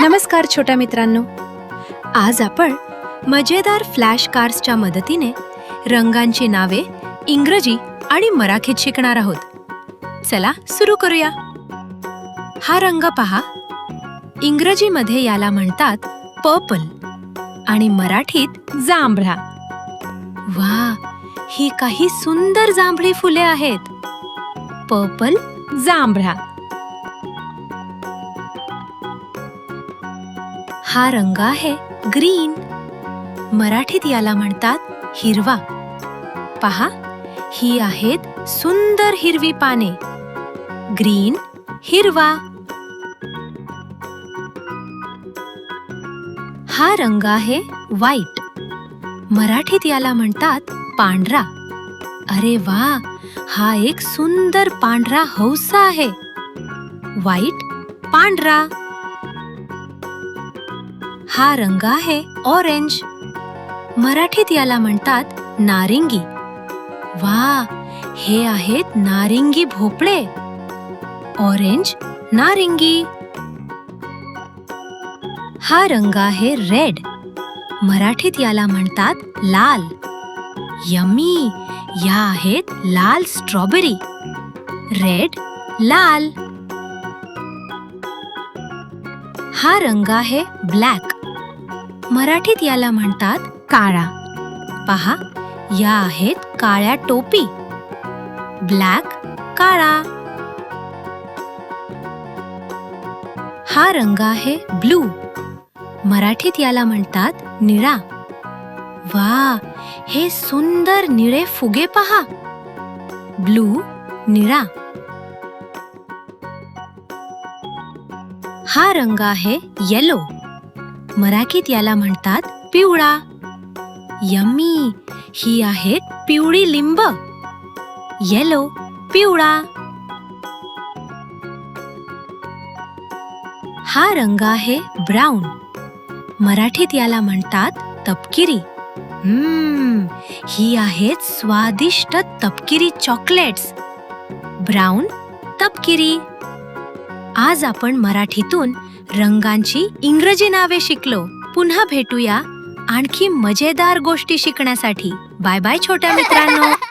नमस्कार छोट्या मित्रांनो. आज आपण मजेदार फ्लॅश कार्ड्सच्या मदतीने रंगांची नावे इंग्रजी आणि मराठीत शिकणार आहोत. चला सुरू करूया. हा रंग पहा. इंग्रजीमध्ये याला म्हणतात पर्पल आणि मराठीत जांभळा. वा, ही काही सुंदर जांभळी फुले आहेत. पर्पल, जांभळा. हा रंग आहे ग्रीन. मराठीत याला म्हणतात हिरवा. पहा, ही आहेत सुंदर हिरवी पाने. ग्रीन, हिरवा. हा रंग आहे व्हाईट. मराठीत याला म्हणतात पांढरा. अरे वा, हा एक सुंदर पांढरा हौसा आहे. व्हाईट, पांढरा. हा रंग आहे ऑरेंज. मराठीत याला म्हणतात नारिंगी. वा, हे आहेत नारिंगी भोपळे. ऑरेंज, नारिंगी. हा रंग आहे रेड. मराठीत याला म्हणतात लाल. यम्मी, या आहेत लाल स्ट्रॉबेरी. रेड, लाल. हा रंग आहे ब्लॅक. मराठीत याला म्हणतात काळा. पहा, या आहेत काळ्या टोपी. ब्लॅक, काळा. हा रंग आहे ब्लू. मराठीत याला म्हणतात निळा. वा, हे सुंदर निळे फुगे पहा. ब्लू, निळा. हा रंग आहे येलो. मराठीत याला म्हणतात पिवळा. यम्मी, ही आहेत पिवळी लिंब. येलो, पिवळा. हा रंग आहे ब्राऊन. मराठीत याला म्हणतात तपकिरी. ही आहेत स्वादिष्ट तपकिरी चॉकलेट्स. ब्राऊन, तपकिरी. आज आपण मराठीतून रंगांची इंग्रजी नावे शिकलो. पुन्हा भेटूया आणखी मजेदार गोष्टी शिकण्यासाठी. बाय बाय छोट्या मित्रांनो.